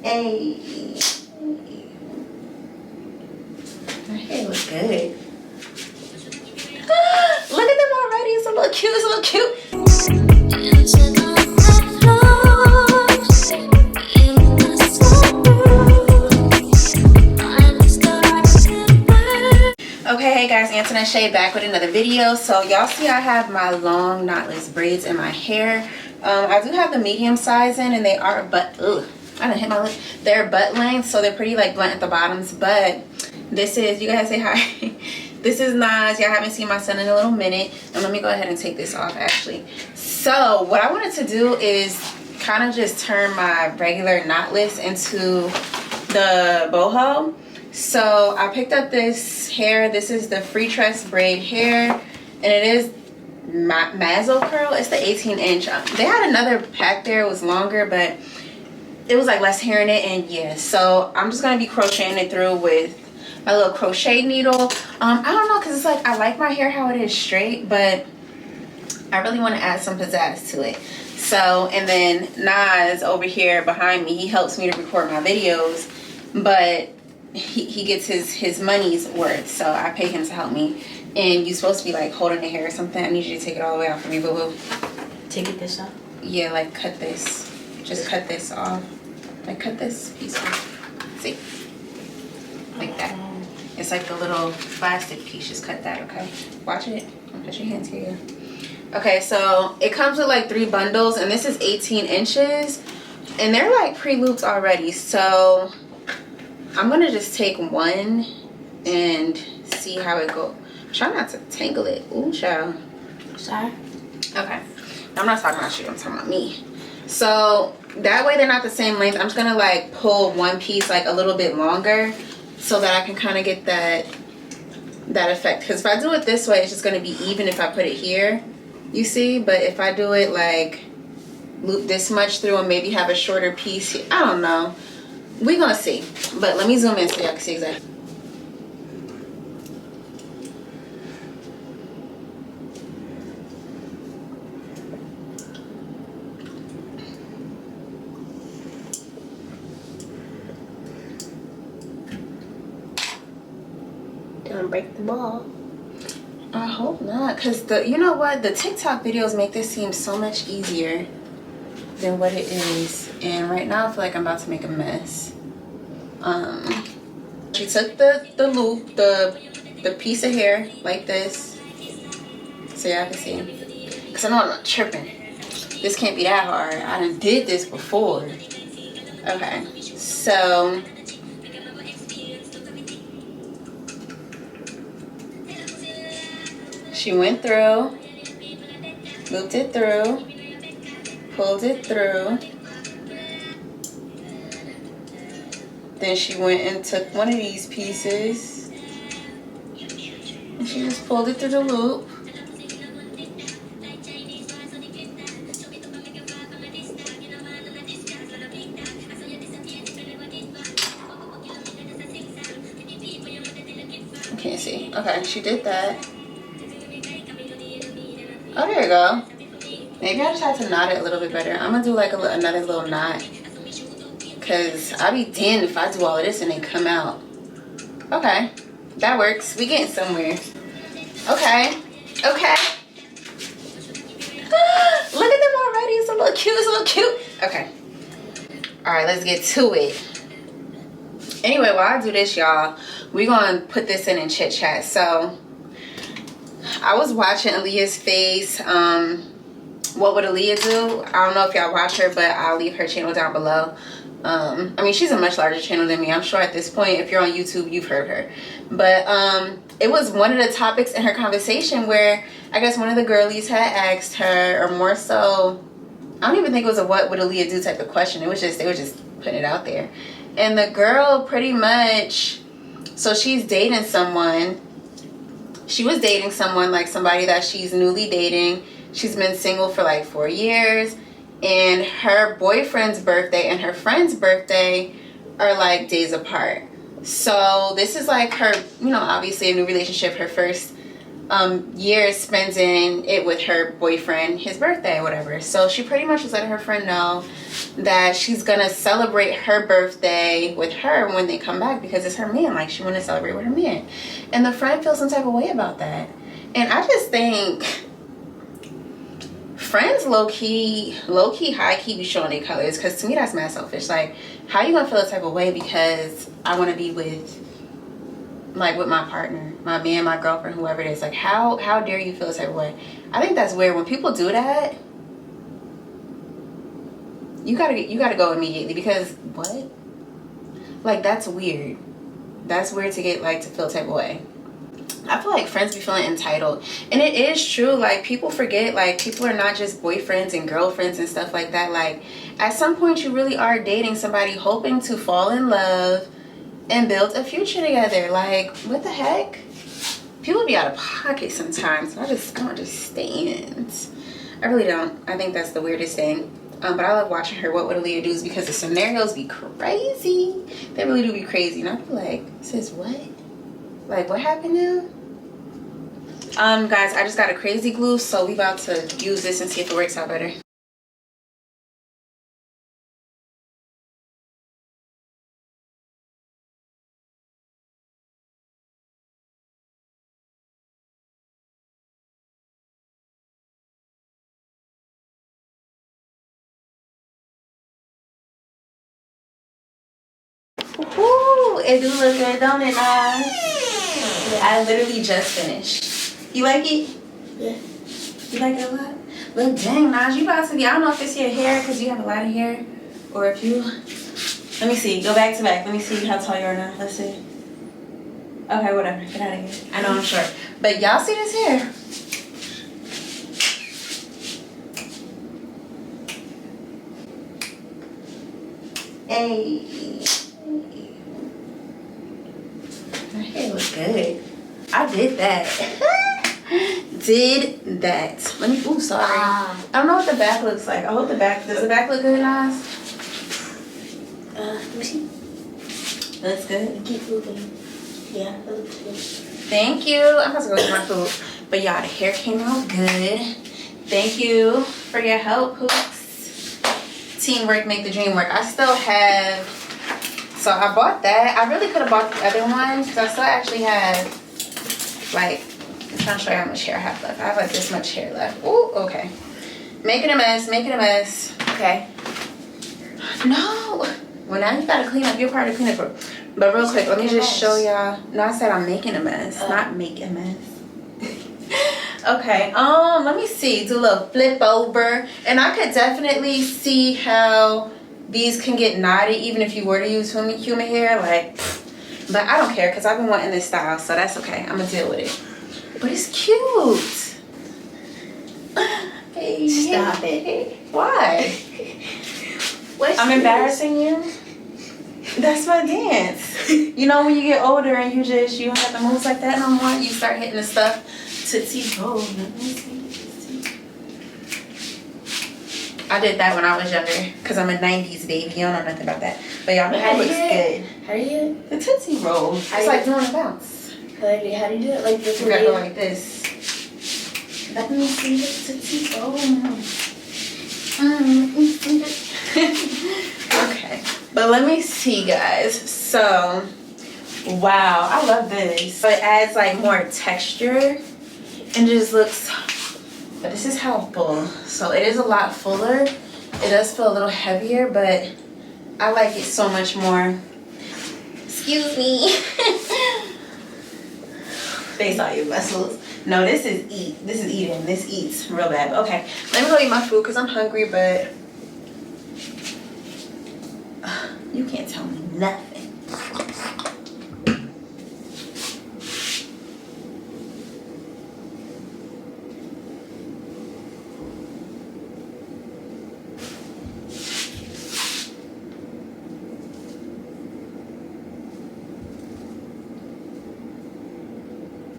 Hey. My hair looks good. Look at them already. It's a little cute. It's a little cute. Okay, hey guys, Antonette Shay back with another video. So y'all see I have my long knotless braids in my hair. I do have the medium size in, and they are I done hit my lip. They're butt length, so they're pretty like blunt at the bottoms. But this is, you guys say hi. This is Nas. Y'all haven't seen my son in a little minute. And let me go ahead and take this off actually. So what I wanted to do is kind of just turn my regular knotless into the boho. So I picked up this hair. This is the feeetrwss braid hair, and it is Mazo curl. It's the 18-inch. They had another pack there. It was longer, but it was like less hair in it. And yeah, so I'm just gonna be crocheting it through with my little crochet needle. I don't know, because it's like I like my hair how it is straight, but I really want to add some pizzazz to it. So, and then Nas over here behind me, he helps me to record my videos, but he gets his money's worth, so I pay him to help me. And you're supposed to be like holding the hair or something. I need you to take it all the way off for me, boo-boo. Take this off? Yeah, like cut this. Just cut this off. Like cut this piece off. See? Like that. It's like the little plastic piece. Just cut that, okay? Watch it. Put your hands here. Okay, so it comes with like 3 bundles, and this is 18 inches. And they're like pre-looped already, so I'm gonna just take one and see how it goes. Try not to tangle it. Ooh, child. Sorry. Okay. I'm not talking about you. I'm talking about me. So that way they're not the same length. I'm just gonna like pull one piece like a little bit longer so that I can kind of get that effect. Because if I do it this way, it's just gonna be even if I put it here. You see? But if I do it like loop this much through and maybe have a shorter piece here, I don't know. We're gonna see. But let me zoom in so y'all can see exactly. Don't break the ball. I hope not, because you know what, the TikTok videos make this seem so much easier than what it is, and right now I feel like I'm about to make a mess. She took the loop, the piece of hair like this, so y'all can see, because I know I'm not tripping. This can't be that hard. I done did this before. Okay, so she went through, looped it through, pulled it through. Then she went and took one of these pieces and she just pulled it through the loop. I can't see. Okay, she did that. Oh, there you go. Maybe I just have to knot it a little bit better. I'm gonna do like another little knot, because I'll be damned if I do all of this and they come out. Okay, that works. We getting somewhere. Okay, okay. Look at them already. It's a little cute. It's a little cute. Okay. All right, let's get to it. Anyway, while I do this, y'all, we're gonna put this in and chit chat. So I was watching Aaliyah's face. What would Aaliyah do? I don't know if y'all watch her, but I'll leave her channel down below. I mean, she's a much larger channel than me. I'm sure at this point, if you're on YouTube, you've heard her. But it was one of the topics in her conversation where I guess one of the girlies had asked her, or more so, I don't even think it was a what would Aaliyah do type of question. It was just, they were just putting it out there. And the girl pretty much, so she's dating someone. She was dating someone, like somebody that she's newly dating. She's been single for like 4 years. And her boyfriend's birthday and her friend's birthday are like days apart. So this is like her, you know, obviously a new relationship, her first years spending it with her boyfriend, his birthday, whatever. So she pretty much was letting her friend know that she's gonna celebrate her birthday with her when they come back because it's her man. Like, she want to celebrate with her man, and the friend feels some type of way about that. And I just think friends low-key, high-key be showing their colors, because to me that's mad selfish. Like, how you gonna feel a type of way because I want to be with my partner, my man, my girlfriend, whoever it is? Like, how dare you feel a type of way? I think that's weird. When people do that, you gotta go immediately, because what? Like, that's weird. That's weird to get, like, to feel a type of way. I feel like friends be feeling entitled, and it is true. Like, people forget, like, people are not just boyfriends and girlfriends and stuff like that. Like, at some point you really are dating somebody, hoping to fall in love and build a future together. Like, what the heck? People be out of pocket sometimes. I don't understand. I really don't. I think that's the weirdest thing. But I love watching her What Would a Leader Do's, because the scenarios be crazy. They really do be crazy, and I feel like, sis, what? Like, what happened now? Guys, I just got a crazy glue, so we about to use this and see if it works out better. Ooh, it do look good, don't it, Nas? Yeah, I literally just finished. You like it? Yeah. You like it a lot? Look, dang, Nas, you about to be, I don't know if it's your hair because you have a lot of hair, or if you, let me see, go back to back. Let me see how tall you are now. Let's see. Okay, whatever, get out of here. I know I'm short, but y'all see this hair? Hey. My hair looks good. I did that. Did that. Let me, ooh, sorry. I don't know what the back looks like. I hope the back, does the back look good, Nas? Let me see. Looks good. Keep moving. Yeah, that looks good. Thank you. I'm about to go get my food. But y'all, the hair came out good. Thank you for your help, Hoops. Teamwork make the dream work. I still have, so I bought that. I really could have bought the other one, because I still actually have, like, I'm trying to show you how much hair I have left. I have like this much hair left. Ooh, okay. Making a mess, making a mess. Okay. No. Well, now you gotta clean up. You're part of the cleanup group. But real quick, let me just show y'all. No, I said I'm making a mess, not make a mess. Okay, let me see. Do a little flip over. And I could definitely see how these can get knotty even if you were to use human hair. Like, but I don't care, because I've been wanting this style, so that's okay. I'm gonna deal with it. But it's cute. Hey, Stop it. Why? I'm embarrassing you? That's my dance. You know, when you get older and you don't have the moves like that no more, you start hitting the stuff. Tootsie roll. I did that when I was younger, because I'm a 90s baby. You don't know nothing about that. But y'all, my hair looks good. How do you? The Tootsie roll. It's like doing a bounce. How do you do it? Like this? You gotta go like this. Let me see the Tootsie roll. Okay. But let me see, guys. So, wow, I love this. So it adds like more texture and just looks, but this is how full. So it is a lot fuller. It does feel a little heavier, but I like it so much more. Excuse me. Face all your muscles. No, this is eating. This eats real bad. Okay, let me go eat my food because I'm hungry, but you can't tell me nothing.